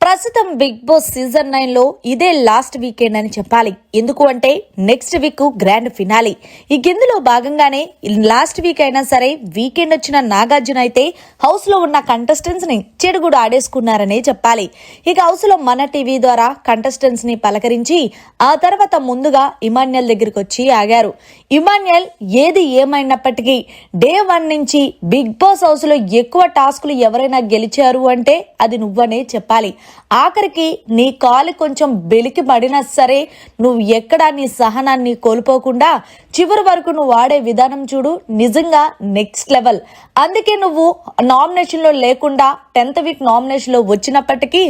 ప్రస్తుతం big boss season 9 లో ఇదే లాస్ట్ వీకెండ్ అని చెప్పాలి. ఎందుకు అంటే నెక్స్ట్ వీక్ గ్రాండ్ ఫినాలి. ఈ ఇందులో భాగంగానే లాస్ట్ వీక్ అయినా సరే వీకెండ్ వచ్చిన నాగార్జున అయితే హౌస్ లో ఉన్న కంటెస్టెంట్స్ ని చెడుగుడు ఆడేసుకున్నారనే చెప్పాలి. ఇక హౌస్ లో మన టీవీ ద్వారా కంటెస్టెంట్స్ ని పలకరించి ఆ తర్వాత ముందుగా ఇమాన్యుయల్ దగ్గరికి వచ్చి ఆగారు. ఇమాన్యుయల్ ఏది ఏమైనప్పటికీ డే 1 నుంచి బిగ్ బాస్ హౌస్ లో ఎక్కువ టాస్కులు ఎవరైనా గెలిచారు అంటే అది నువ్వనే చెప్పాలి. ఆఖరికి నీ కాలు కొంచెం బెలికి పడినా సరే నువ్వు ఎక్కడా నీ సహనాన్ని కోల్పోకుండా చివరి వరకు నువ్వు ఆడే విధానం చూడు, నిజంగా నెక్స్ట్ లెవెల్. అందుకే నువ్వు నామినేషన్ లో లేకుండా 10th వీక్ నామినేషన్ లో వచ్చినప్పటికీ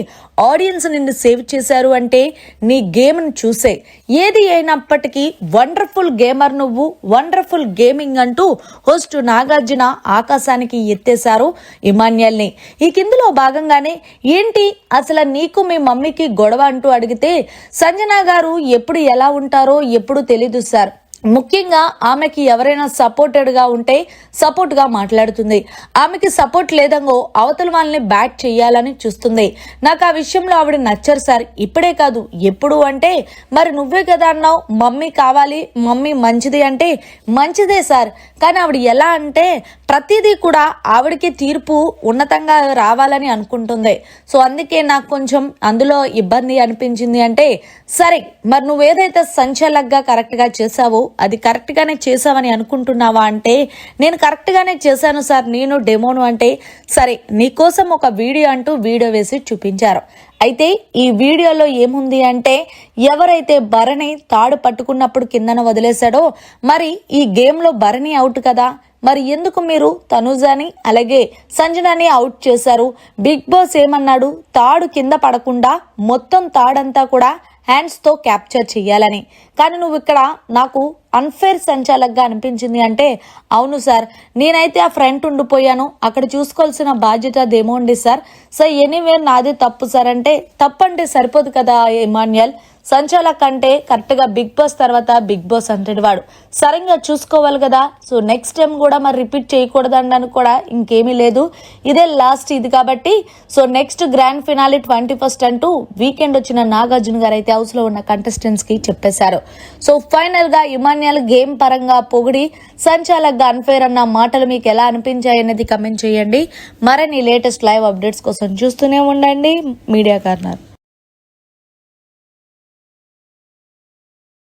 ఆడియన్స్ నిన్ను సేవ్ చేశారు అంటే నీ గేమ్ ను చూసే. ఏది అయినప్పటికీ వండర్ఫుల్ గేమర్ నువ్వు, వండర్ఫుల్ గేమింగ్ అంటూ హోస్ట్ నాగార్జున ఆకాశానికి ఎత్తేశారు ఇమాన్యుయల్ ని. ఈ కిందలో భాగంగానే ఏంటి అసలు నీకు మీ మమ్మీకి గొడవ అంటూ అడిగితే సంజన గారు ఎప్పుడు ఎలా ఉంటారో ఎప్పుడు తెలీదు సార్. ముఖ్యంగా ఆమెకి ఎవరైనా సపోర్టెడ్ గా ఉంటే సపోర్ట్ గా మాట్లాడుతుంది. ఆమెకి సపోర్ట్ లేదంగో అవతల వాళ్ళని బ్యాట్ చేయాలని చూస్తుంది. నాకు ఆ విషయంలో ఆవిడ నచ్చరు సార్. ఇప్పుడే కాదు ఎప్పుడు అంటే మరి నువ్వే కదా అన్నావు మమ్మీ కావాలి, మమ్మీ మంచిది అంటే మంచిదే సార్. కానీ ఆవిడ ఎలా అంటే ప్రతిదీ కూడా ఆవిడకి తీర్పు ఉన్నతంగా రావాలని అనుకుంటుంది. సో అందుకే నాకు కొంచెం అందులో ఇబ్బంది అనిపించింది అంటే సరే మరి నువ్వేదైతే సంచలనంగా కరెక్ట్ గా చేసావో అది కరెక్ట్ గానే చేసావని అనుకుంటున్నావా అంటే నేను కరెక్ట్ గానే చేశాను సార్, నేను డెమోను అంటే సరే నీకోసం ఒక వీడియో అంటూ వీడియో వేసి చూపించారు. అయితే ఈ వీడియోలో ఏముంది అంటే ఎవరైతే భరణి తాడు పట్టుకున్నప్పుడు కిందన వదిలేశాడో మరి ఈ గేమ్ లో భరణి అవుట్ కదా, మరి ఎందుకు మీరు తనుజాని అలాగే సంజనాని అవుట్ చేశారు? బిగ్ బాస్ ఏమన్నాడు, తాడు కింద పడకుండా మొత్తం తాడంతా కూడా హ్యాండ్స్ తో క్యాప్చర్ చెయ్యాలని. కానీ నువ్వు ఇక్కడ నాకు అన్ఫేర్ సంచాలకగా అనిపించింది అంటే అవును సార్, నేనైతే ఆ ఫ్రంట్ ఉండిపోయాను, అక్కడ చూసుకోవాల్సిన బాధ్యత అదేమోండి సార్. సో ఎనీవే నాదే తప్పు సార్ అంటే తప్పంటే సరిపోదు కదా ఇమాన్యుయల్. సంచాలక్ అంటే కరెక్ట్ గా బిగ్ బాస్ తర్వాత బిగ్ బాస్ అంటాడు వాడు, సరిగ్గా చూసుకోవాలి కదా. సో నెక్స్ట్ టైం కూడా మరి రిపీట్ చేయకూడదని కూడా ఇంకేమీ లేదు, ఇదే లాస్ట్ ఇది కాబట్టి. So next grand finale 21st అంటూ వీకెండ్ వచ్చిన నాగార్జున గారు అయితే హౌస్ లో ఉన్న కంటెస్టెంట్స్ కి చెప్పేశారు. సో ఫైనల్ గా ఇమాన్యుయల్ గేమ్ పరంగా పొగిడి సంచాలక్ గా అన్ఫేర్ అన్న మాటలు మీకు ఎలా అనిపించాయి అనేది కమెంట్ చేయండి. మరిన్ని లేటెస్ట్ లైవ్ అప్డేట్స్ కోసం చూస్తూనే ఉండండి మీడియా కార్నర్.